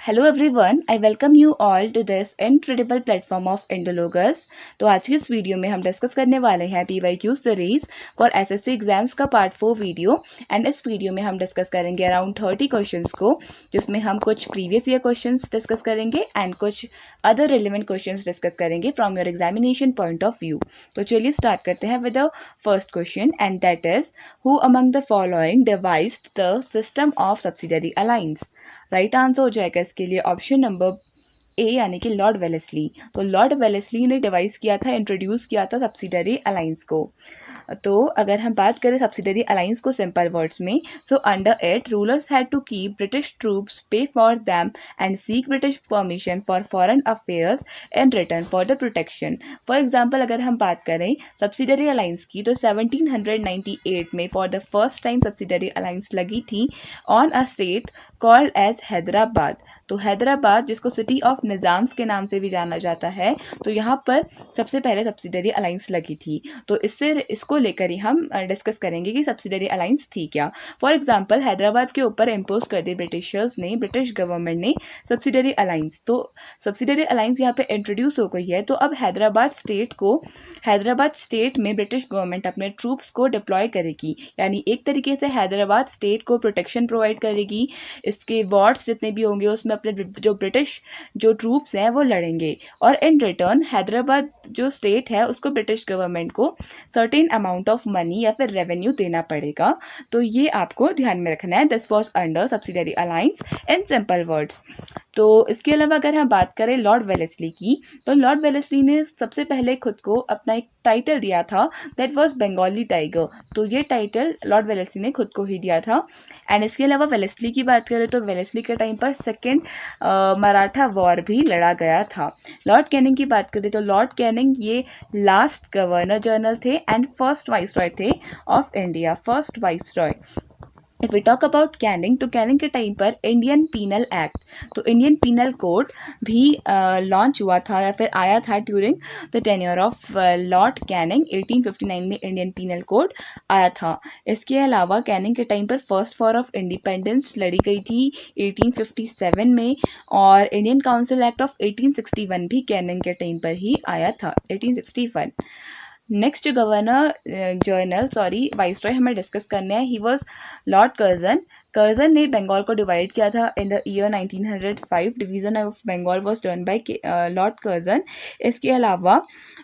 Hello everyone, I welcome you all to this incredible platform of Indologers. तो आज की इस वीडियो में हम डिस्कस करने वाले हैं PYQ series for SSC exams का पार्ट 4 वीडियो। एंड इस वीडियो में हम डिस्कस करेंगे अराउंड 30 क्वेश्चंस को, जिसमें हम कुछ प्रीवियस ईयर क्वेश्चंस डिस्कस करेंगे एंड कुछ अदर रिलेवेंट क्वेश्चंस डिस्कस करेंगे from your examination point of view. तो चलिए स्टार्ट करते हैं with the first question, and that is who among the following devised the system of subsidiary alliance. Right answer हो जाएगा इसके लिए ऑप्शन नंबर ए, यानी कि लॉर्ड वेलेस्ली। तो लॉर्ड वेलेस्ली ने डिवाइस किया था, इंट्रोड्यूस किया था सब्सिडरी अलायंस को। तो अगर हम बात करें सब्सिडरी अलायंस को सिंपल वर्ड्स में, so under it rulers had to keep British troops, pay for them and seek British permission for foreign affairs in return for the protection. For example अगर हम बात करें सब्सिडरी अलायंस की, तो 1798 में for the first time subsidiary alliance लगी थी on a state called as Hyderabad. तो हैदराबाद, जिसको सिटी ऑफ निज़ाम्स के नाम से भी जाना जाता है, तो यहाँ पर सबसे पहले सब्सिडरी अलायंस लगी थी। तो इसको लेकर ही हम डिस्कस करेंगे कि सब्सिडरी अलायंस थी क्या। फॉर एग्जांपल हैदराबाद के ऊपर इम्पोज कर दी ब्रिटिशर्स ने, ब्रिटिश गवर्नमेंट ने सब्सिडरी अलायंस। तो सब्सिडरी अलायंस यहाँ पे इंट्रोड्यूस हो गई है। तो अब हैदराबाद स्टेट में ब्रिटिश गवर्नमेंट अपने ट्रूप्स को डिप्लॉय करेगी, यानी एक तरीके से हैदराबाद स्टेट को प्रोटेक्शन प्रोवाइड करेगी। इसके वार्ड्स जितने भी होंगे उसमें अपने जो ब्रिटिश जो ट्रूप्स हैं वो लड़ेंगे, और इन रिटर्न हैदराबाद जो स्टेट है उसको ब्रिटिश गवर्नमेंट को सर्टेन अमाउंट ऑफ मनी या फिर रेवेन्यू देना पड़ेगा। तो ये आपको ध्यान में रखना है। This was under subsidiary alliance in simple words. तो इसके अलावा अगर हम बात करें लॉर्ड वेलेस्ली की, तो लॉर्ड वेलेस्ली ने सबसे पहले खुद को अपना एक टाइटल दिया था, दैट वाज बंगाली टाइगर। तो ये टाइटल लॉर्ड वेलेस्ली ने खुद को ही दिया था। एंड इसके अलावा वेलेस्ली की बात करें तो वेलेस्ली के टाइम पर सेकेंड मराठा वॉर भी लड़ा गया था। लॉर्ड कैनिंग की बात करें तो लॉर्ड कैनिंग ये लास्ट गवर्नर जनरल थे एंड फर्स्ट वाइसरॉय थे of India, first viceroy. If we talk about Canning, तो कैनिंग के टाइम पर इंडियन पीनल एक्ट, तो इंडियन पीनल कोड भी लॉन्च हुआ था या फिर आया था during the tenure of Lord Canning. 1859 में इंडियन पीनल कोड आया था। इसके अलावा कैनिंग के टाइम पर फर्स्ट वॉर ऑफ इंडिपेंडेंस लड़ी गई थी 1857 में, और इंडियन काउंसिल एक्ट ऑफ 1861 भी कैनिंग के टाइम पर ही आया था, 1861। नेक्स्ट जो वाइसरॉय हमें डिस्कस करने हैं, he was Lord Curzon. Curzon ने बंगाल को डिवाइड किया था in the year 1905। Division of Bengal was done by Lord Curzon. इसके अलावा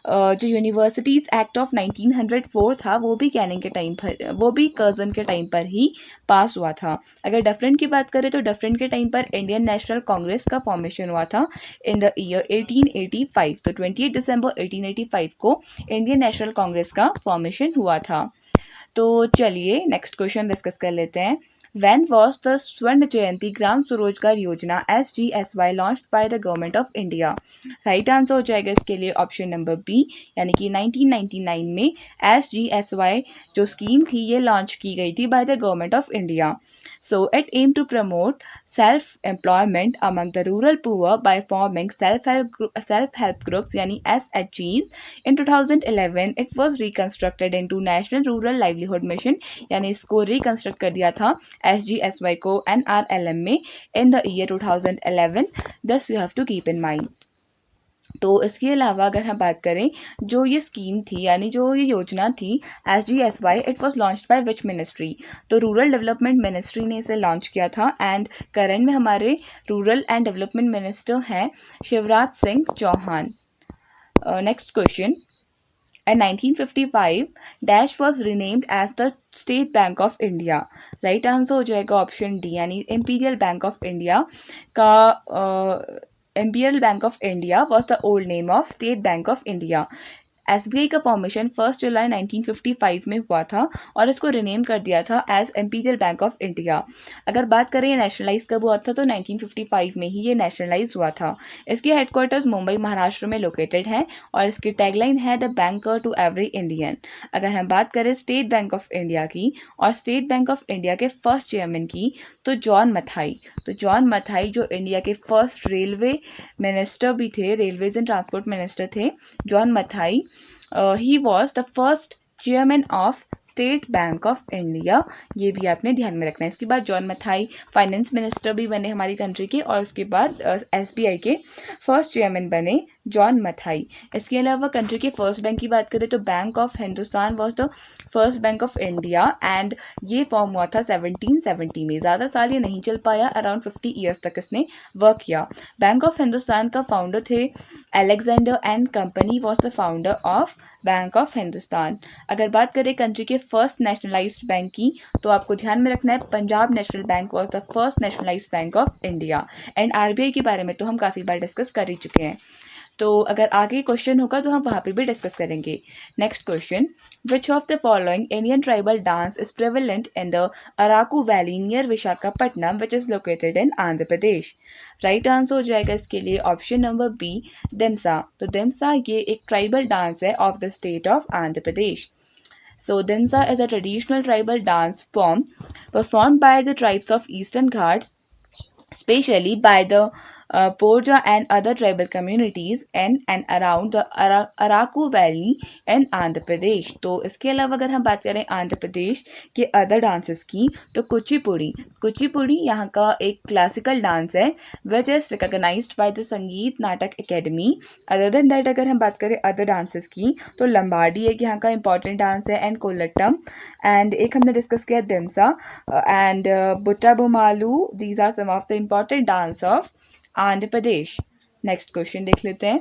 जो यूनिवर्सिटीज एक्ट ऑफ 1904 था वो भी कैनिंग के टाइम पर, वो भी कर्जन के टाइम पर ही पास हुआ था। अगर डिफरेंट की बात करें तो डिफरेंट के टाइम पर इंडियन नेशनल कांग्रेस का फॉर्मेशन हुआ था इन द ईयर 1885। तो 28 दिसंबर 1885 को इंडियन नेशनल कांग्रेस का फॉर्मेशन हुआ था। तो चलिए नेक्स्ट क्वेश्चन डिस्कस कर लेते हैं। When was the स्वर्ण जयंती ग्राम स्वरोजगार योजना SGSY launched by the government of India? Right answer हो जाएगा इसके लिए ऑप्शन नंबर बी, यानी कि 1999 में SGSY जो स्कीम थी ये लॉन्च की गई थी by the government of India. So it aimed to promote self-employment among the rural poor by forming self-help groups यानी SHGs. In 2011 it was reconstructed into National Rural Livelihood Mission, यानी इसको reconstruct कर दिया था SGSY को NRLM में in the year 2011. Thus you have to keep in mind. तो इसके अलावा अगर हम बात करें जो ये स्कीम थी, यानी जो ये योजना थी SGSY, it was launched by which ministry? तो रूरल डेवलपमेंट मिनिस्ट्री ने इसे लॉन्च किया था। एंड करंट में हमारे रूरल एंड डेवलपमेंट मिनिस्टर हैं Shivraj Singh Chouhan. Next question. In 1955, Dash was renamed as the State Bank of India. Right answer हो जाएगा ऑप्शन डी, यानी Imperial Bank of India का Imperial Bank of India was the old name of State Bank of India. SBI का formation 1 जुलाई 1955 में हुआ था और इसको रिनेम कर दिया था as imperial bank of India. अगर बात करें ये नेशनलाइज कब हुआ था, तो 1955 में ही ये नेशनलाइज हुआ था। इसके हेडक्वार्टर्स मुंबई महाराष्ट्र में लोकेटेड है और इसकी टैगलाइन है the banker to every Indian. अगर हम बात करें स्टेट बैंक ऑफ इंडिया की और स्टेट बैंक ऑफ इंडिया के फर्स्ट चेयरमैन की, तो जॉन मथाई। तो जॉन मथाई जो इंडिया के फर्स्ट रेलवे मिनिस्टर भी थे, रेलवेज एंड ट्रांसपोर्ट मिनिस्टर थे, John Mathai, he was the first chairman of state bank of India, ये भी आपने ध्यान में रखना है। इसके बाद जॉन मथाई फाइनेंस मिनिस्टर भी बने हमारी कंट्री के, और उसके बाद SBI के फर्स्ट चेयरमैन बने जॉन मथाई। इसके अलावा कंट्री के फर्स्ट बैंक की बात करें तो bank of Hindustan was the first bank of India, and ये फॉर्म हुआ था 1770 में। ज़्यादा साल ये नहीं चल पाया, अराउंड 50 ईयर्स तक इसने वर्क किया। बैंक ऑफ हिंदुस्तान का फाउंडर थे Alexander and company was the founder of bank of Hindustan. अगर बात करें कंट्री के फर्स्ट नेशनलाइज्ड बैंक की, तो आपको ध्यान में रखना है Punjab national bank was the first nationalised bank of India. And RBI के बारे में तो हम काफ़ी बार डिस्कस कर ही चुके हैं, तो अगर आगे क्वेश्चन होगा तो हम वहाँ पे भी डिस्कस करेंगे। Next question, which of the following Indian tribal dance is prevalent in the Araku valley near Visakhapatnam which is located in Andhra Pradesh? Right answer हो जाएगा इसके लिए ऑप्शन नंबर बी, दिमसा। तो दिमसा ये एक ट्राइबल डांस है of the state of Andhra Pradesh. So Dimsa is a traditional tribal dance form performed by the tribes of Eastern Ghats, especially by the Porja and other tribal communities in and around the Araku Valley in Andhra Pradesh। तो इसके अलावा अगर हम बात करें आंध्र प्रदेश के other dances की, तो कुचिपुड़ी यहाँ का एक क्लासिकल डांस है which is recognised by the Sangeet Natak academy. Other than that अगर हम बात करें अदर डांसेस की, तो लंबाडी एक यहाँ का इंपॉर्टेंट डांस है, एंड कोलट्टम, एंड एक हमने डिस्कस किया Dhimsa and Butta Bommalu. These are some of the important dance of Andhra Pradesh. Next question देख लेते हैं,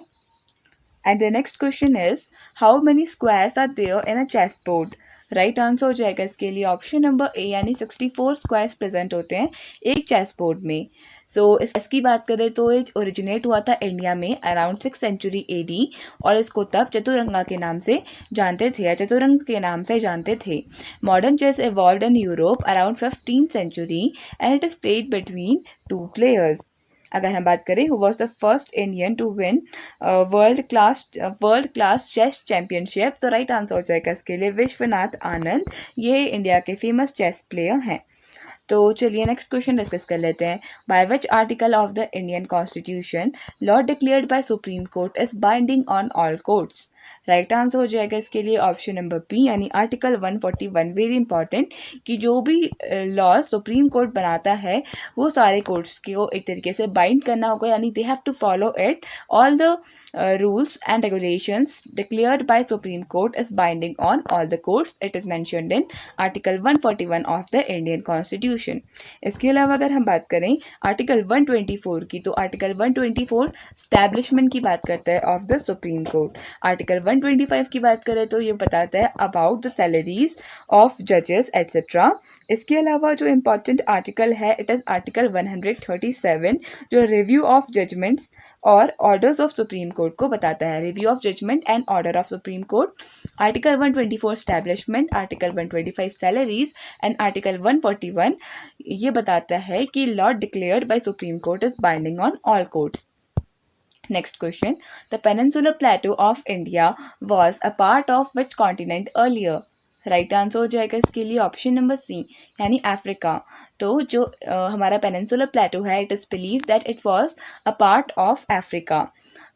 and the next question is how many squares are there in a chess board? Right answer हो जाएगा इसके लिए ऑप्शन नंबर ए, यानी 64 स्क्वायर्स प्रेजेंट होते हैं एक चेस बोर्ड में। सो इसकी बात करें तो ये ओरिजिनेट हुआ था इंडिया में अराउंड 6th सेंचुरी AD, और इसको तब चतुरंगा के नाम से जानते थे, या चतुरंग के नाम से जानते थे। Modern chess evolved in Europe around 15th century and it is played between 2 players. अगर हम बात करें who was the first Indian to win world class chess championship, तो राइट आंसर हो जाएगा इसके लिए विश्वनाथ आनंद। ये इंडिया के फेमस चेस प्लेयर हैं। तो चलिए नेक्स्ट क्वेश्चन डिस्कस कर लेते हैं। By which article of the Indian constitution law declared by supreme court is binding on all courts? Right answer हो जाएगा इसके लिए ऑप्शन नंबर बी, यानी आर्टिकल 141। वेरी इंपॉर्टेंट कि जो भी लॉ सुप्रीम कोर्ट बनाता है वो सारे कोर्ट्स को एक तरीके से बाइंड करना होगा, यानी they have to follow it. All the rules and regulations declared by Supreme Court is binding on all the courts. It is mentioned in Article 141 of the Indian Constitution. इसके अलावा अगर हम बात करें आर्टिकल 124 की, तो आर्टिकल 124 स्टैब्लिशमेंट की बात करता है of the supreme court. Article 125 की बात करें तो ये बताता है अबाउट द सैलरीज ऑफ जजेस एट्सेट्रा। इसके अलावा जो इम्पॉर्टेंट आर्टिकल है इट इज़ आर्टिकल 137 जो रिव्यू ऑफ जजमेंट्स और ऑर्डर्स ऑफ सुप्रीम कोर्ट को बताता है। Review of judgment and order of supreme court, article 124 establishment, article 125 salaries and article 141 ये बताता है कि law declared by supreme court is binding on all courts. Next question, the peninsular plateau of India was a part of which continent earlier? Right answer हो जाएगा इसके लिए option number C, यानी Africa. तो जो हमारा पेनिनसुलर प्लेटो है it is believe that it was a part of Africa.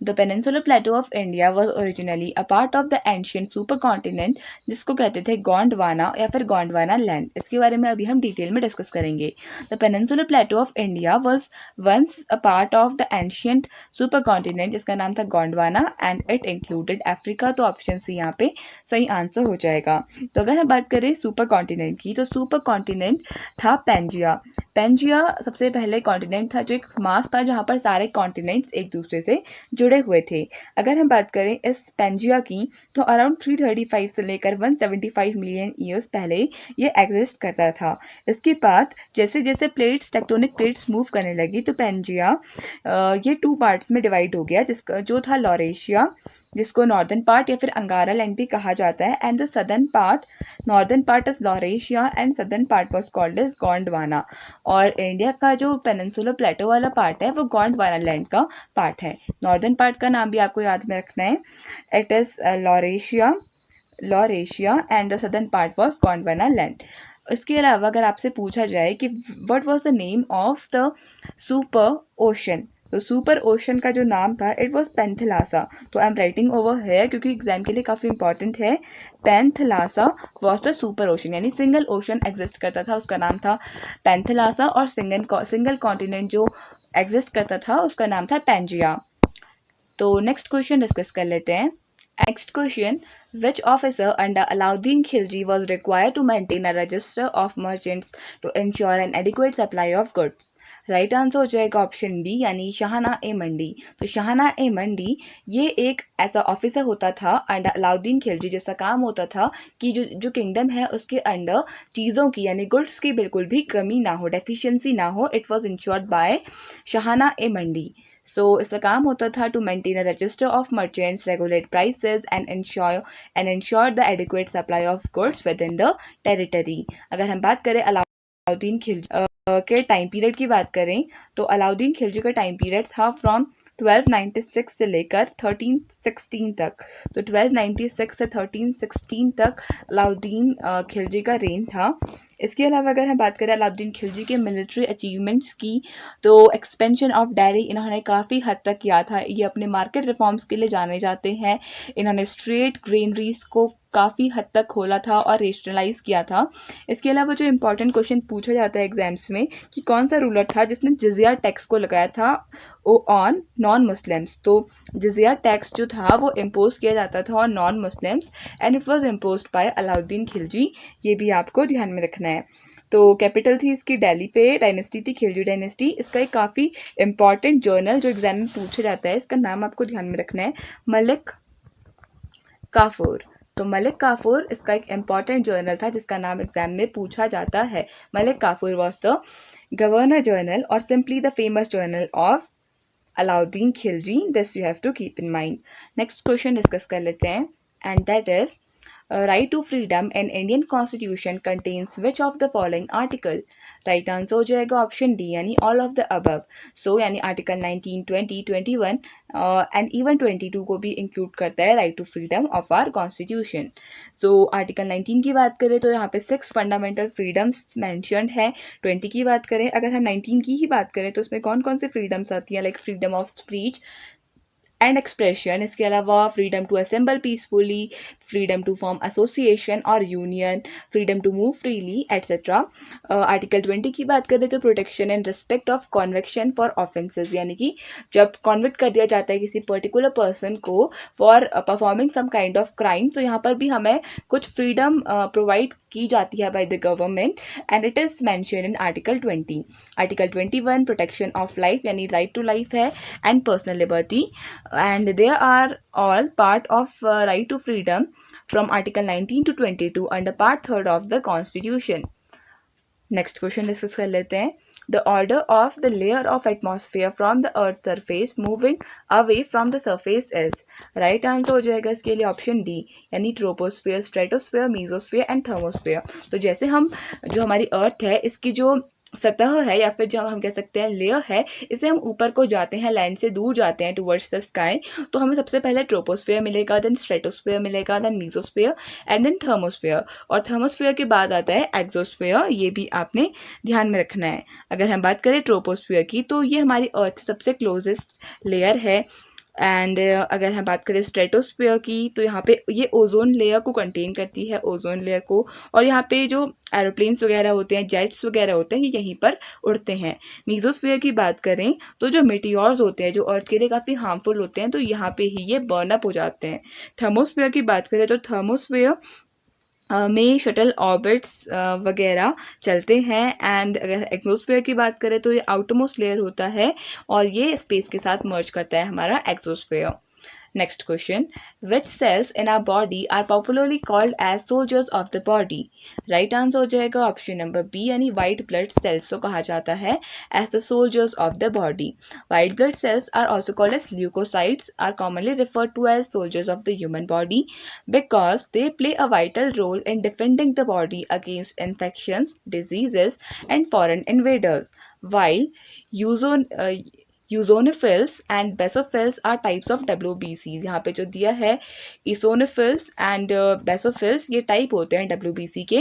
The peninsular plateau of India was originally a part of the ancient super continent जिसको कहते थे गोंडवाना या फिर गोंडवाना लैंड। इसके बारे में अभी हम डिटेल में डिस्कस करेंगे। The peninsular plateau of India was once a part of the ancient supercontinent जिसका नाम था Gondwana and it included Africa. तो ऑप्शन सी यहाँ पे सही आंसर हो जाएगा। तो अगर हम बात करें सुपर कॉन्टिनेंट की, तो सुपर कॉन्टिनेंट था पेंजिया। पेंजिया सबसे पहले कॉन्टिनेंट था जो एक मास था जहाँ पर सारे कॉन्टिनेंट्स एक दूसरे से जुड़े हुए थे। अगर हम बात करें इस पेंजिया की, तो अराउंड 335 से लेकर 175 मिलियन ईयर्स पहले ये एग्जिस्ट करता था। इसके बाद जैसे जैसे प्लेट्स टेक्टोनिक प्लेट्स मूव करने लगी तो पेंजिया ये 2 पार्ट्स में डिवाइड हो गया, जिसका जो था लॉरेशिया जिसको नॉर्दर्न पार्ट या फिर अंगारा लैंड भी कहा जाता है, and the southern part, northern part is Laurasia and southern part was called as Gondwana. और इंडिया का जो पेनिनसुलर प्लेटो वाला पार्ट है वो गोंडवाना लैंड का पार्ट है। नॉर्दर्न पार्ट का नाम भी आपको याद में रखना है, it is Laurasia and the southern part was Gondwana land. इसके अलावा अगर आपसे पूछा जाए कि what was the name of the super ocean, तो सुपर ओशन का जो नाम था इट वॉज पेंथलासा। तो I am writing over here क्योंकि एग्जाम के लिए काफ़ी इंपॉर्टेंट है। पेंथलासा वॉज द सुपर ओशन, यानी सिंगल ओशन एग्जिस्ट करता था, उसका नाम था पेंथलासा। और सिंगल कॉन्टिनेंट जो एग्जिस्ट करता था उसका नाम था पेंजिया। तो नेक्स्ट क्वेश्चन डिस्कस कर लेते हैं। Next question, which officer under Alauddin Khilji was required to maintain a register of merchants to ensure an adequate supply of goods? Right answer हो जाएगा ऑप्शन डी, यानी शाहना ए मंडी। तो शाहना ए मंडी ये एक ऐसा ऑफिसर होता था अंडर अलाउद्दीन खिलजी, जिसका काम होता था कि जो किंगडम है उसके अंडर चीज़ों की यानी गुड्स की बिल्कुल भी कमी ना हो, डेफिशिएंसी ना हो। It was ensured by Shahna i Mandi. So इसका काम होता था to maintain a register of merchants, regulate prices and ensure the adequate supply of goods within the territory. अगर हम बात करें अलाउद्दीन खिलजी के टाइम पीरियड की बात करें तो अलाउद्दीन खिलजी का टाइम पीरियड था फ्रॉम 1296 से लेकर 1316 तक। तो 1296 से 1316 तक अलाउद्दीन खिलजी का रेन था। इसके अलावा अगर हम बात करें अलाउद्दीन खिलजी के मिलिट्री अचीवमेंट्स की, तो एक्सपेंशन ऑफ डेयरी इन्होंने काफ़ी हद तक किया था। ये अपने मार्केट रिफॉर्म्स के लिए जाने जाते हैं। इन्होंने स्ट्रेट ग्रेनरीज को काफ़ी हद तक खोला था और रेशनलाइज किया था। इसके अलावा जो इंपॉर्टेंट क्वेश्चन पूछा जाता है एग्जाम्स में कि कौन सा रूलर था जिसने जिजिया टैक्स को लगाया था ऑन नॉन मुस्लिम्स। तो जिजिया टैक्स जो था वो इम्पोज किया जाता था on non Muslims and it was impose by Alauddin Khilji. ये भी आपको ध्यान में रखना है। तो कैपिटल थी इसकी दिल्ली पे, डायनेस्टी थी खिलजी डायनेस्टी। इसका एक काफ़ी इंपॉर्टेंट जर्नल जो एग्जाम में पूछा जाता है, इसका नाम आपको ध्यान में रखना है, मलिक काफूर। तो मलिक काफूर इसका एक इम्पॉर्टेंट जर्नल था जिसका नाम एग्जाम में पूछा जाता है। Malik Kafur was the governor general और simply the famous general of Alauddin Khilji. This you have to keep in mind. Next question discuss कर लेते हैं and that is right to freedom in Indian Constitution contains which of the following article? Right answer हो जाएगा option d, यानी all of the above. सो यानी article 19, 20, 21 and even 22 को भी include करता है right to freedom of our constitution. So article 19 की बात करें तो यहाँ पे 6 फंडामेंटल फ्रीडम्स मैंशनड है। 20 की बात करें, अगर हम 19 की ही बात करें तो उसमें कौन कौन से फ्रीडम्स आती हैं, like freedom of speech and expression. इसके अलावा freedom to assemble peacefully, freedom to form association और union, freedom to move freely etcetera. Article 20 की बात करें तो protection and respect of conviction for offences, यानी कि जब कॉन्विक्ट कर दिया जाता है किसी पर्टिकुलर पर्सन को for performing some kind of crime, तो यहाँ पर भी हमें कुछ फ्रीडम प्रोवाइड की जाती है by the government and it is mention in article 20। Article 21 protection of life, यानी राइट टू लाइफ है, and personal liberty, and they are all part of right to freedom from article 19 to 22 under part 3rd of the constitution. Next question discuss कर लेते हैं। The order of the layer of atmosphere from the earth surface moving away from the surface is. Right answer हो जाएगा इसके लिए option d, यानी troposphere, stratosphere, mesosphere and thermosphere. तो जैसे हम जो हमारी अर्थ है इसकी जो सतह है या फिर जो हम कह सकते हैं लेयर है, इसे हम ऊपर को जाते हैं, लैंड से दूर जाते हैं टुवर्ड्स द स्काई, तो हमें सबसे पहले ट्रोपोस्फेयर मिलेगा, देन स्ट्रेटोस्फेयर मिलेगा, then mesosphere and then thermosphere. और थर्मोस्फेयर के बाद आता है एक्सोस्फेयर, ये भी आपने ध्यान में रखना है। अगर हम बात करें ट्रोपोस्फेयर की तो ये हमारी अर्थ से सबसे क्लोजेस्ट लेयर है। एंड अगर हम बात करें स्ट्रेटोस्फेयर की तो यहाँ पे ये ओजोन लेयर को कंटेन करती है, ओजोन लेयर को, और यहाँ पे जो एरोप्लेन्स वगैरह होते हैं, जेट्स वगैरह होते हैं, ये यहीं पर उड़ते हैं। मीजोस्फेयर की बात करें तो जो मीटियोर्स होते हैं जो अर्थ के लिए काफ़ी हार्मफुल होते हैं, तो यहाँ पे ही ये बर्न अप हो जाते हैं। थर्मोस्फेयर की बात करें तो थर्मोस्फेयर में शटल ऑर्बिट्स वगैरह चलते हैं। एंड अगर एक्सोस्फेयर की बात करें तो ये आउटरमोस्ट लेयर होता है और ये स्पेस के साथ मर्ज करता है हमारा exosphere. Next question, which cells in our body are popularly called as soldiers of the body. Right answer हो जाएगा ऑप्शन नंबर बी, यानी वाइट ब्लड सेल्स को कहा जाता है as the soldiers of the body. White blood cells are also called as leukocytes, are commonly referred to as soldiers of the human body because they play a vital role in defending the body against infections, diseases, and foreign invaders. While uson eosinophils and basophils are types of WBCs। यहाँ पे जो दिया है eosinophils and basophils ये type होते हैं WBC के,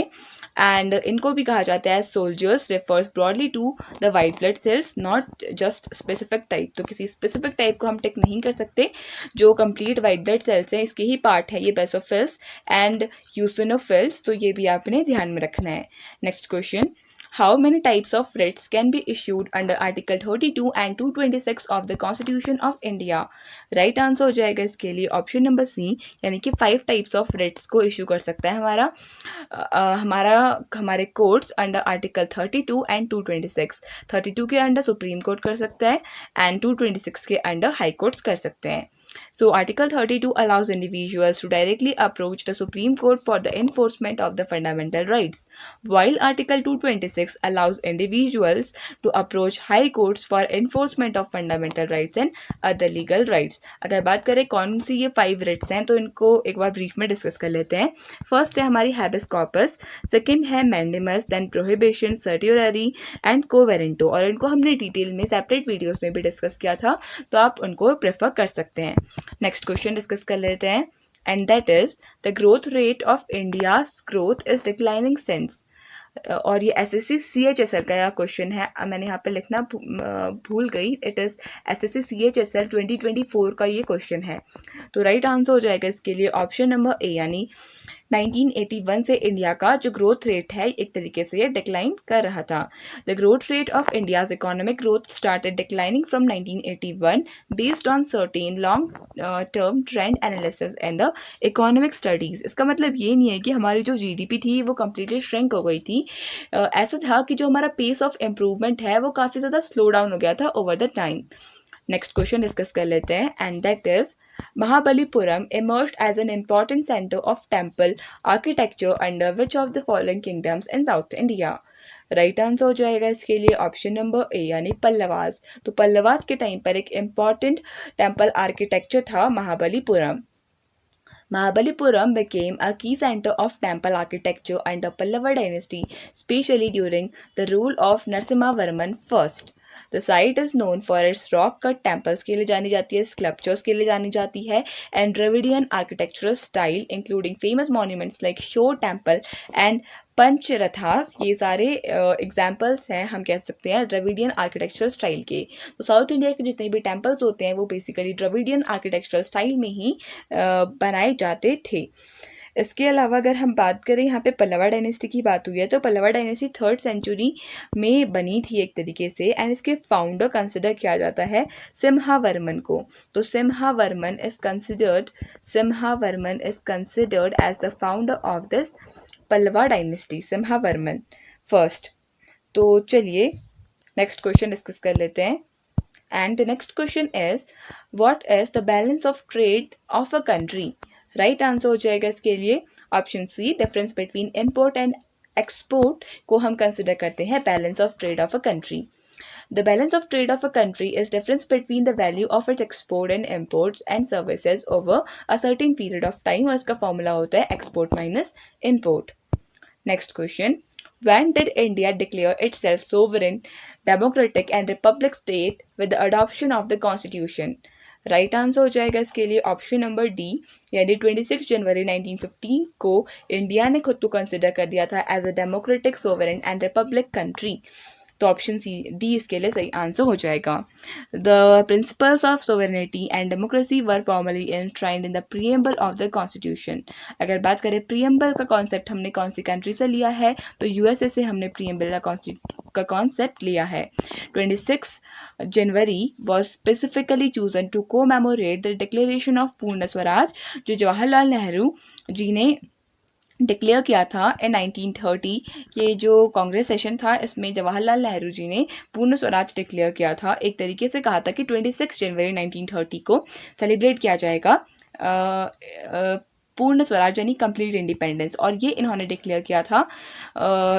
and इनको भी कहा जाता है soldiers, refers broadly to the white blood cells, not just specific type. तो किसी स्पेसिफिक टाइप को हम टिक नहीं कर सकते, जो कंप्लीट वाइट ब्लड सेल्स हैं इसके ही पार्ट है ये बेसोफिल्स एंड यूसिनोफिल्स, तो ये भी आपने ध्यान में रखना है। Next question, how many types of writs can be issued under Article 32 and 226 of the Constitution of India? Right answer हो जाएगा इसके लिए ऑप्शन नंबर सी, यानी कि 5 टाइप्स ऑफ writs को इशू कर सकता है हमारे कोर्ट्स अंडर आर्टिकल 32 एंड 226। 32 के अंडर सुप्रीम कोर्ट कर सकता है एंड 226 के अंडर हाई कोर्ट्स कर सकते हैं। So Article 32 allows individuals to directly approach the Supreme Court for the enforcement of the fundamental rights, while Article 226 allows individuals to approach high courts for enforcement of fundamental rights and other legal rights। अगर बात करें कौन सी ये 5 Ritz हैं तो इनको एक बार brief में डिस्कस कर लेते हैं। फर्स्ट है हमारी हैबिस कॉर्पस, सेकेंड है मैंडेमस, देन प्रोहिबिशन, सर्टियोररी एंड कोवेरेंटो, और इनको हमने डिटेल में सेपरेट वीडियोस में भी डिस्कस किया था, तो आप उनको प्रेफर कर सकते हैं। नेक्स्ट क्वेश्चन डिस्कस कर लेते हैं, and that is the growth rate of India's growth is declining since, और ये SSC CHSL का क्वेश्चन है, मैंने यहाँ पे लिखना भूल गई, इट इज़ SSC CHSL 2024 का ये क्वेश्चन है। तो राइट आंसर हो जाएगा इसके लिए ऑप्शन नंबर ए, यानी 1981 से इंडिया का जो ग्रोथ रेट है एक तरीके से ये डिक्लाइन कर रहा था। The growth rate of India's economic growth started declining from 1981 based on certain long term trend analysis and the economic studies. इसका मतलब ये नहीं है कि हमारी जो GDP थी वो कम्प्लीटली श्रिंक हो गई थी, ऐसा था कि जो हमारा पेस ऑफ इम्प्रूवमेंट है वो काफ़ी ज़्यादा स्लो डाउन हो गया था over the time. Next question discuss कर लेते हैं, and that is Mahabalipuram emerged as an important center of temple architecture under which of the following kingdoms in South India? Right answer हो जाएगा इसके लिए ऑप्शन नंबर ए, यानी पल्लवास। तो पल्लवास के टाइम पर एक इम्पॉर्टेंट टेम्पल आर्किटेक्चर था Mahabalipuram. Mahabalipuram became a key center of temple architecture under Pallava dynasty, especially during the rule of Narasimhavarman I. The site is known for its rock-cut temples के लिए जानी जाती है, sculptures के लिए जानी जाती है, and Dravidian architectural style, including famous monuments like Shore Temple and पंचरथास। ये सारे एग्जाम्पल्स हैं, हम कह सकते हैं द्रविडियन आर्किटेक्चरल स्टाइल के। तो साउथ इंडिया के जितने भी टेम्पल्स होते हैं वो बेसिकली द्रविडियन आर्किटेक्चरल स्टाइल में ही बनाए जाते थे। इसके अलावा अगर हम बात करें, यहाँ पे पल्लवा डायनेस्टी की बात हुई है, तो पल्लवा डायनेस्टी 3rd सेंचुरी में बनी थी एक तरीके से, एंड इसके फाउंडर कंसिडर किया जाता है सिम्हावर्मन को। तो Simhavarman is considered as the founder of this Pallava dynasty, Simhavarman first. तो चलिए नेक्स्ट क्वेश्चन डिस्कस कर लेते हैं, and the next question is what is the balance of trade of a country? Right answer हो जाएगा इसके लिए option c, difference between import and export को हम कंसिडर करते हैं balance of trade of a country. The balance of trade of a country is difference between the value of its export and imports and services over a certain period of time, और इसका formula होता है export minus import. Next question, when did India declare itself sovereign, democratic and republic state with the adoption of the constitution? Right answer हो जाएगा इसके लिए option number D, यानी 26 जनवरी 1915 को इंडिया ने खुद को कंसिडर कर दिया था as a democratic sovereign and republic country. तो ऑप्शन सी डी इसके लिए सही आंसर हो जाएगा। The principles of sovereignty and democracy were formally enshrined in the preamble of the constitution. अगर बात करें प्रीएम्बल का कॉन्सेप्ट हमने कौन सी कंट्री से लिया है, तो USA से हमने प्रीएम्बल का कॉन्सेप्ट लिया है। 26 January was specifically chosen to commemorate the declaration of Purna Swaraj, जो जवाहरलाल नेहरू जी ने डिक्लेयर किया था इन 1930। ये जो कांग्रेस सेशन था इसमें जवाहरलाल नेहरू जी ने पूर्ण स्वराज डिक्लेयर किया था। एक तरीके से कहा था कि 26 जनवरी 1930 को सेलिब्रेट किया जाएगा पूर्ण स्वराज यानी कंप्लीट इंडिपेंडेंस, और ये इन्होंने डिक्लेयर किया था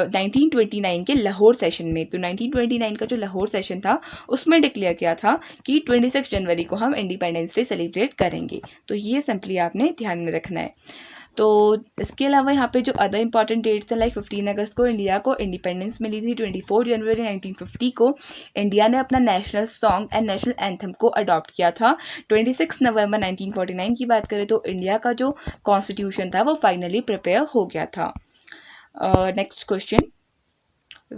1929 के लाहौर सेशन में। तो 1929 का जो लाहौर सेशन था उसमें डिक्लेयर किया था कि 26 जनवरी को हम इंडिपेंडेंस डे सेलिब्रेट करेंगे। तो ये सिंपली आपने ध्यान में रखना है। तो इसके अलावा यहाँ पे जो अदर इंपॉर्टेंट डेट्स हैं, लाइक 15 अगस्त को इंडिया को इंडिपेंडेंस मिली थी, 24 जनवरी 1950 को इंडिया ने अपना national song and national anthem को अडॉप्ट किया था, 26 नवंबर 1949 की बात करें तो इंडिया का जो कॉन्स्टिट्यूशन था वो फाइनली प्रिपेयर हो गया था। Next question,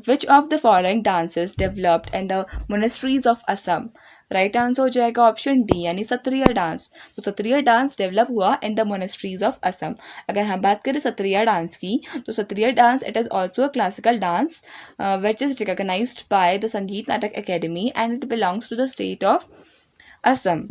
which of the following dances developed in the monasteries of Assam? Right answer हो जाएगा ऑप्शन डी यानी सत्रिया डांस। तो सत्रिया डांस डेवलप हुआ in the monasteries of Assam. अगर हम बात करें सत्रिया डांस की तो Sattriya dance it is also a classical dance which is recognised by the Sangeet Natak academy and it belongs to the state of Assam.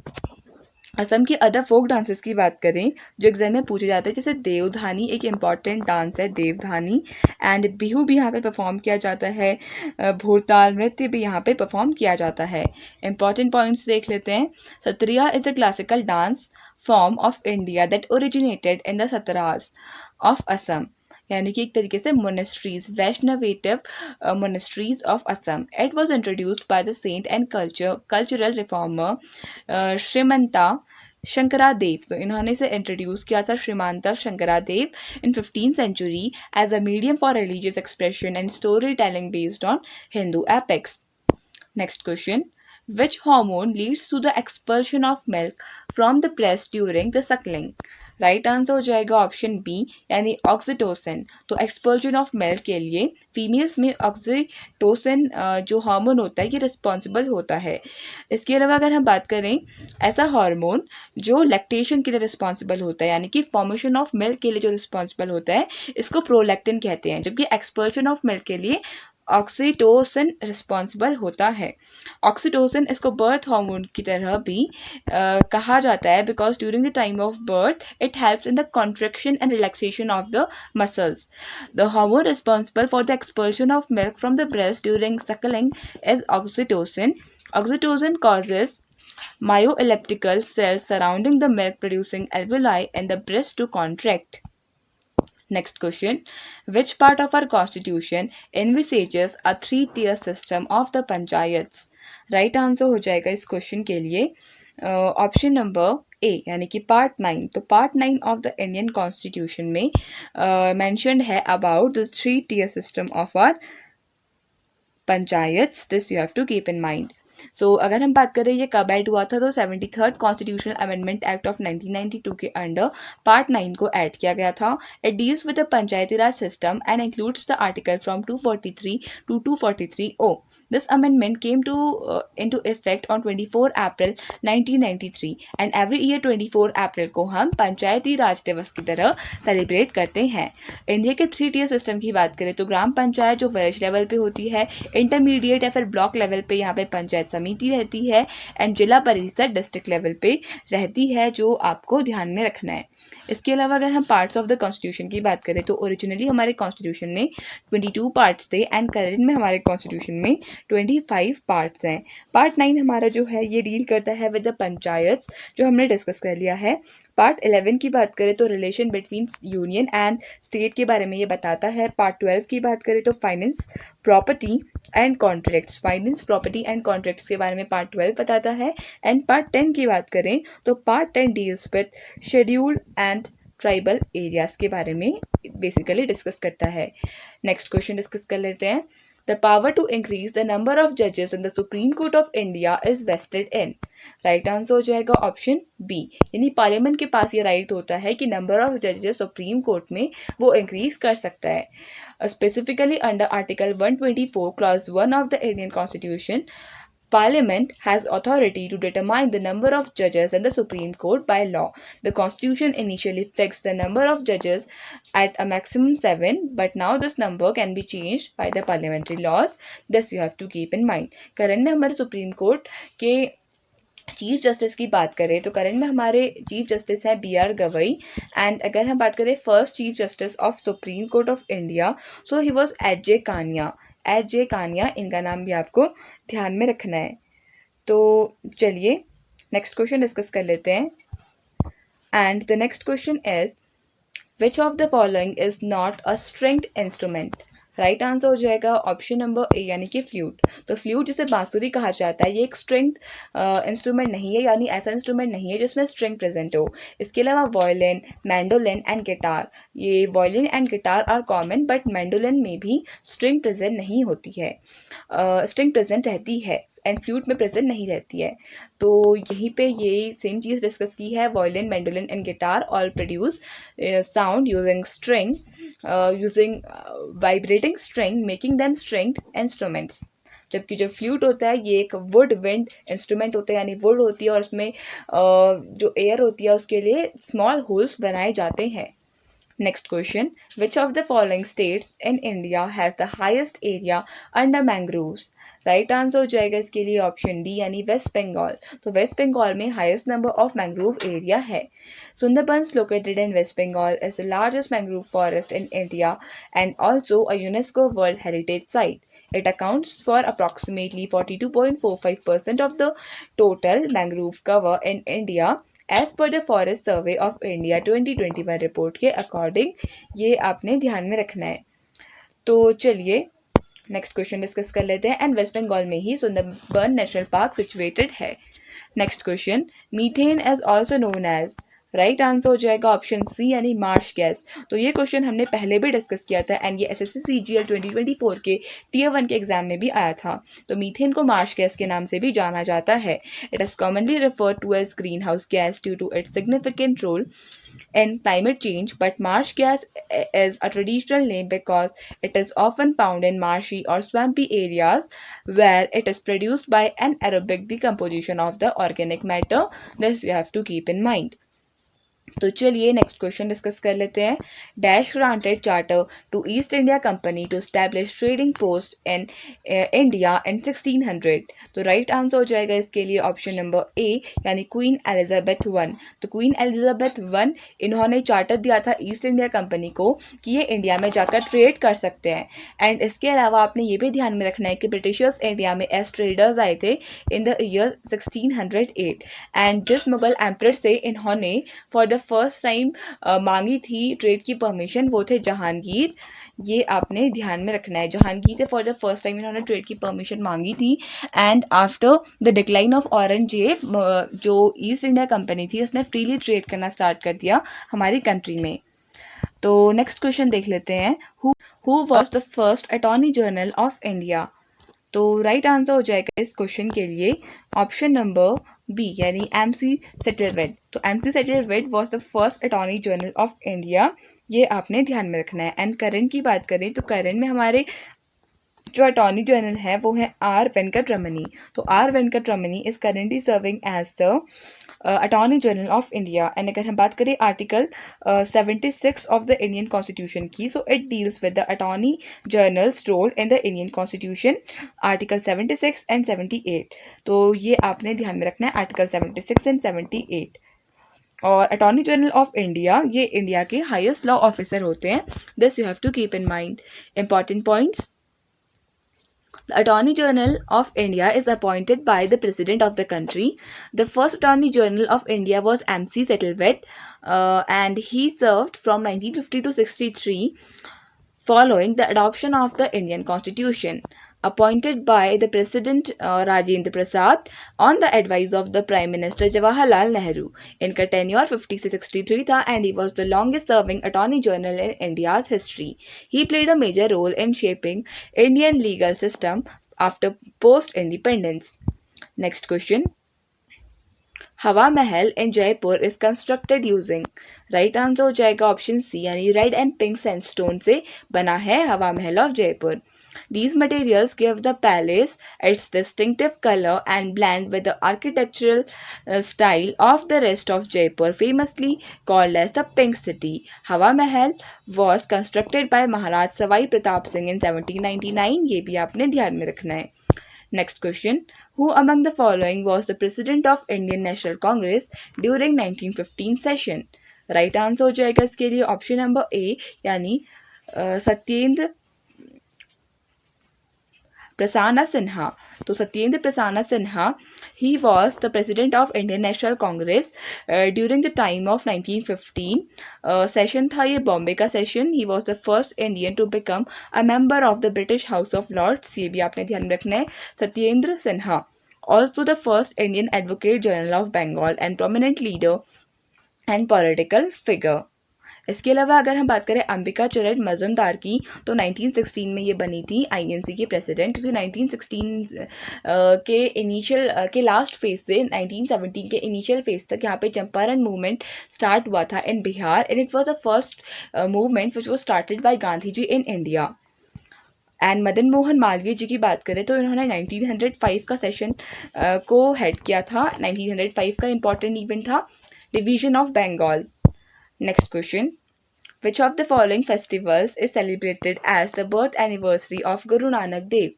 Assam के अदर फोक डांसेस की बात करें जो एग्जाम में पूछे जाते हैं, जैसे देवधानी एक इम्पॉर्टेंट डांस है देवधानी, एंड बिहू भी यहाँ पे परफॉर्म किया जाता है, भोरताल नृत्य भी यहाँ पे परफॉर्म किया जाता है। इंपॉर्टेंट पॉइंट्स देख लेते हैं। Sattriya is a classical dance form of India that originated in the Satras of Assam, यानी कि एक तरीके से monasteries, Vaishnavite monasteries of Assam. It was introduced by the saint and cultural reformer Srimanta Sankardev. तो इन्होंने इसे इंट्रोड्यूस किया था Srimanta Sankardev in 15th century as a medium for religious expression and story telling based on Hindu epics. Next question, which hormone leads to the expulsion of milk from the breast during the suckling? Right answer हो जाएगा option B यानी oxytocin. तो expulsion of milk के लिए females में oxytocin जो hormone होता है ये रिस्पॉन्सिबल होता है। इसके अलावा अगर हम बात करें ऐसा हार्मोन जो लैक्टेशन के लिए रिस्पॉन्सिबल होता है, यानी कि फॉर्मेशन ऑफ मिल्क के लिए जो रिस्पॉन्सिबल होता है, इसको प्रोलैक्टिन कहते हैं, जबकि एक्सपल्शन ऑफ मिल्क के लिए ऑक्सीटोसिन रिस्पॉन्सिबल होता है। ऑक्सीटोसिन इसको बर्थ हार्मोन की तरह भी कहा जाता है because during the time of birth it helps in the contraction and relaxation of the muscles. The hormone responsible for the expulsion of milk from the breast during suckling is oxytocin. Oxytocin causes myoelliptical cells surrounding the milk producing alveoli in the breast to contract. Next question, which part of our constitution envisages a 3-tier system of the panchayats? Right answer हो जाएगा इस question के लिए option number ए यानी कि part 9। तो part 9 of the Indian constitution में mentioned है about the 3-tier system of our panchayats. This you have to keep in mind. So अगर हम बात करें ये कब ऐड हुआ था, तो 73rd constitutional amendment act of 1992 के अंडर पार्ट 9 को ऐड किया गया था। It deals with the panchayati raj system and includes the article from 243 to 243O. This amendment came into effect on 24 April 1993 and every year 24 April को हम पंचायती राज दिवस की तरह सेलिब्रेट करते हैं। इंडिया के 3-tier सिस्टम की बात करें तो ग्राम पंचायत जो विलेज लेवल पे होती है, इंटरमीडिएट या फिर ब्लॉक लेवल पे यहाँ पे पंचायत समिति रहती है, एंड जिला परिषद डिस्ट्रिक्ट लेवल पे रहती है, जो आपको ध्यान में रखना है। इसके अलावा अगर हम पार्ट्स ऑफ द कॉन्स्टिट्यूशन की बात करें तो ओरिजिनली हमारे कॉन्स्टिट्यूशन में 22 पार्ट्स थे एंड करेंट में हमारे कॉन्स्टिट्यूशन में 25 पार्ट्स हैं। पार्ट 9 हमारा जो है ये डील करता है विद द पंचायत्स, जो हमने डिस्कस कर लिया है। पार्ट 11 की बात करें तो relation between union and state के बारे में ये बताता है। पार्ट 12 की बात करें तो finance, property and contracts, finance, property and contracts के बारे में पार्ट 12 बताता है। एंड पार्ट 10 की बात करें तो part 10 deals with scheduled and tribal areas के बारे में बेसिकली डिस्कस करता है। नेक्स्ट क्वेश्चन डिस्कस कर लेते हैं। The power to increase the number of judges in the Supreme Court of India is vested in. Right answer हो जाएगा ऑप्शन बी, यानी पार्लियामेंट के पास ये राइट होता है कि नंबर ऑफ जजेस सुप्रीम कोर्ट में वो इंक्रीज कर सकता है। Specifically under article 124 clause 1 of the Indian constitution, Parliament has authority to determine the number of judges in the Supreme Court by law. The Constitution initially fixed the number of judges at a maximum 7, but now this number can be changed by the parliamentary laws. This you have to keep in mind. Current में हमारे supreme court के chief justice की बात करें तो current में हमारे chief justice है BR गवई, एंड अगर हम बात करें first chief justice of supreme court of India, so he was H.J. Kania. H.J. Kania, इनका नाम भी आपको ध्यान में रखना है। तो चलिए नेक्स्ट क्वेश्चन डिस्कस कर लेते हैं। And the next question is which of the following is not a stringed instrument? Right answer हो जाएगा ऑप्शन नंबर ए यानी कि फ्लूट। तो फ्लूट जिसे बांसुरी कहा जाता है, ये एक स्ट्रिंग इंस्ट्रूमेंट नहीं है, यानी ऐसा इंस्ट्रूमेंट नहीं है जिसमें स्ट्रिंग प्रेजेंट हो। इसके अलावा वायलिन, मैंडोलिन एंड गिटार, ये violin and guitar are common, but mandolin में भी स्ट्रिंग प्रेजेंट नहीं होती है, स्ट्रिंग प्रेजेंट रहती है एंड फ्लूट में प्रेजेंट नहीं रहती है। तो यहीं पे ये सेम चीज़ डिस्कस की है, violin, mandolin and guitar all produce sound using string, using vibrating string, making them stringed instruments. जबकि जो फ्लूट होता है ये एक वुड विंड इंस्ट्रूमेंट होता है, यानी वुड होती है और उसमें जो एयर होती है उसके लिए स्मॉल होल्स बनाए जाते हैं। Next question, which of the following states in India has the highest area under mangroves? Right answer हो जाएगा इसके लिए ऑप्शन डी यानी वेस्ट बंगाल। तो वेस्ट बंगाल में highest number of mangrove area है। Sundarbans located in West Bengal is the largest mangrove forest in India and also a UNESCO World Heritage Site. It accounts for approximately 42.45% of the total mangrove cover in India as per the forest survey of India 2021 report के according. ये आपने ध्यान में रखना है। तो चलिए next question discuss कर लेते हैं। एंड वेस्ट बंगाल में ही सुंदरबन नेशनल पार्क सिचुएटेड है। Next question, methane is also known as, right answer हो जाएगा ऑप्शन सी यानी मार्श गैस। तो ये क्वेश्चन हमने पहले भी डिस्कस किया था एंड ये एसएससी सीजीएल 2024 के टीयर 1 के एग्जाम में भी आया था। तो मीथेन को मार्श गैस के नाम से भी जाना जाता है। It is commonly referred to as greenhouse gas due to its significant role in climate change, but marsh gas is a traditional name because it is often found in marshy or swampy areas where it is produced by anaerobic decomposition of the organic matter. This you have to keep in mind. तो चलिए next question discuss कर लेते हैं। Dash granted charter to east India company to establish trading post in India in 1600। तो right answer हो जाएगा इसके लिए ऑप्शन नंबर ए यानी क्वीन एलिजाबेथ वन। तो क्वीन एलिजाबेथ वन इन्होंने चार्टर दिया था ईस्ट इंडिया कंपनी को कि ये इंडिया में जाकर ट्रेड कर सकते हैं। एंड इसके अलावा आपने ये भी ध्यान में रखना है कि ब्रिटिशर्स इंडिया में एज ट्रेडर्स आए थे इन द ईयर 1608 एंड जिस मुगल एम्परर से इन्होंने फॉर द फर्स्ट टाइम मांगी थी ट्रेड की परमिशन, वो थे जहांगीर। ये आपने ध्यान में रखना है, जहांगीर से फॉर द फर्स्ट टाइम इन्होंने ट्रेड की परमिशन मांगी थी। And after the decline of Aurangzeb जो ईस्ट इंडिया कंपनी थी उसने फ्रीली ट्रेड करना स्टार्ट कर दिया हमारी कंट्री में। तो नेक्स्ट क्वेश्चन देख लेते हैं, who was the first attorney general of India. तो राइट आंसर हो जाएगा इस क्वेश्चन के लिए ऑप्शन नंबर बी यानी एमसी सेटलवेट। तो MC Setalvad was the first attorney general of India, ये आपने ध्यान में रखना है। एंड करंट की बात करें तो करंट में हमारे जो अटॉर्नी जनरल है वो है आर वेंकट रमनी। तो R Venkataramani is currently serving as the attorney general of India. And अगर हम बात करें article 76 of the Indian constitution की, so it deals with the attorney general's role in the Indian constitution, article 76 and 78। तो ये आपने ध्यान में रखना है, आर्टिकल 76 एंड 78। और अटॉर्नी जनरल ऑफ इंडिया ये इंडिया के हाईएस्ट लॉ ऑफिसर होते हैं। This you have to keep in mind. Important points, the Attorney General of India is appointed by the President of the country. The first Attorney General of India was MC Settlewet, and he served from 1950 to 63 following the adoption of the Indian Constitution. Appointed by the President Rajendra Prasad on the advice of the Prime Minister Jawaharlal Nehru. इनका tenure 50 से 63 था and he was the longest serving Attorney General in India's history. He played a major role in shaping Indian legal system after post-independence. Next question. Hawa Mahal in Jaipur is constructed using, right answer हो जाएगा option C यानी red and pink sandstone से बना है हवा महल of Jaipur. These materials give the palace its distinctive color and blend with the architectural style of the rest of Jaipur, famously called as the Pink City. Hawa Mahal was constructed by Maharaj Savai Pratap Singh in 1799. ये भी आपने ध्यान में रखना है। Next question. Who among the following was the president of Indian National Congress during 1915 session? Right answer हो जाएगा इसके लिए ऑप्शन नंबर ए यानी सत्येंद्र प्रसाना सिन्हा। तो Satyendra Prasanna Sinha, He was the president of Indian National Congress during the time of 1915. Session था ये बॉम्बे का session. He was the first Indian to become a member of the British House of Lords. ये भी आपने ध्यान में रखना है. Satyendra Sinha, also the first Indian Advocate General of Bengal and prominent leader and political figure. इसके अलावा अगर हम बात करें अंबिका चरण मजुमदार की, तो 1916 में ये बनी थी आईएनसी की प्रेसिडेंट, क्योंकि 1916 के इनिशियल के लास्ट फेज से 1917 के इनिशियल फेज तक यहाँ पे चंपारण मूवमेंट स्टार्ट हुआ था in Bihar, and it was the first movement which was started by Gandhi ji in India. And Madan Mohan Malaviya ji की बात करें तो इन्होंने 1905 का सेशन को हेड किया था. 1905 का इंपॉर्टेंट इवेंट था division of Bengal. Next question, which of the following festivals is celebrated as the birth anniversary of Guru Nanak Dev?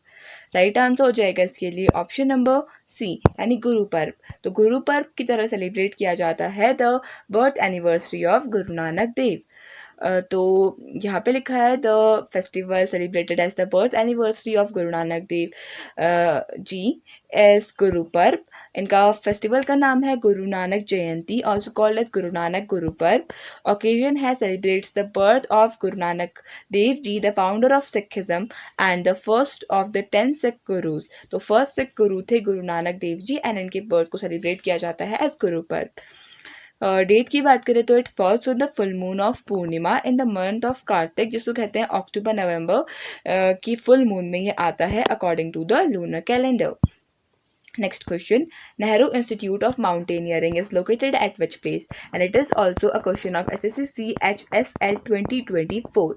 Right answer हो जाएगा इसके लिए ऑप्शन नंबर सी, यानी गुरु पर्व. तो गुरु पर्व की तरह सेलिब्रेट किया जाता है the birth anniversary of Guru Nanak देव. तो यहाँ पे लिखा है the festival celebrated as the birth anniversary of Guru Nanak Dev ji as Guru Parv. इनका फेस्टिवल का नाम है गुरु नानक जयंती, also called as Guru Nanak Guru Parv. Occasion है celebrates the birth of Guru Nanak Dev ji, the founder of Sikhism and the first of the 10 Sikh Gurus. तो फर्स्ट सिख गुरु थे गुरु नानक देव जी, एंड इनके बर्थ को सेलिब्रेट किया जाता है एज गुरु पर्व. डेट की बात करें तो it falls on the full moon of Purnima in the month of Kartik, जिसको कहते हैं अक्टूबर नवंबर की फुल मून में ये आता है according to the lunar calendar. Next question, Nehru Institute of Mountaineering is located at which place? And it is also a question of SSC CHSL 2024.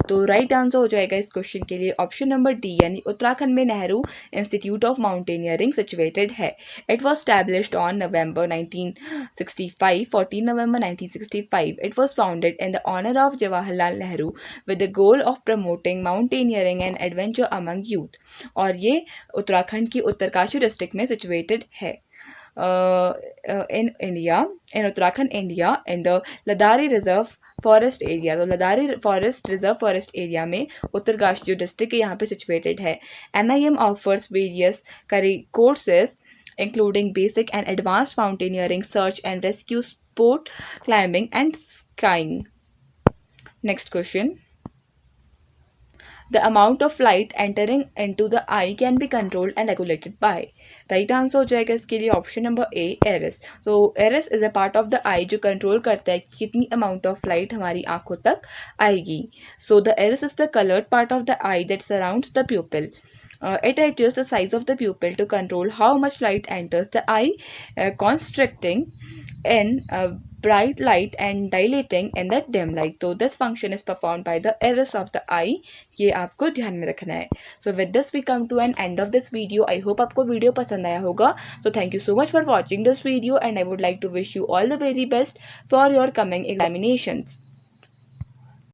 तो right answer हो जाएगा इस क्वेश्चन के लिए ऑप्शन नंबर डी, यानी उत्तराखंड में Nehru institute of mountaineering situated है. It was established on November 1965, 14 November 1965. It was founded in the honour of Jawaharlal Nehru with the goal of promoting mountaineering and adventure among youth. और ये उत्तराखंड की Uttarkashi district में situated है in India, in Uttarakhand India, in the Ladari reserve forest area. तो Ladari forest reserve forest area में उत्तरकाशी जो district है यहाँ पे सिचुएटेड है. NIM offers various courses including basic and advanced mountaineering, search and rescue, sport climbing and skiing. Next question, the amount of light entering into the eye can be controlled and regulated by. Right answer हो जाएगा इसके लिए option number a, iris. तो iris is a part of the eye जो control करता है कि कितनी अमाउंट ऑफ लाइट हमारी आंखों तक आएगी. So the iris is the coloured part of the eye that surrounds the pupil. It adjusts the size of the pupil to control how much light enters the eye, constricting in bright light and dilating in the dim light. So this function is performed by the iris of the eye. ये आपको ध्यान में रखना है. So with this we come to an end of this video. I hope आपको video पसंद आया होगा. So thank you so much for watching this video and I would like to wish you all the very best for your coming examinations.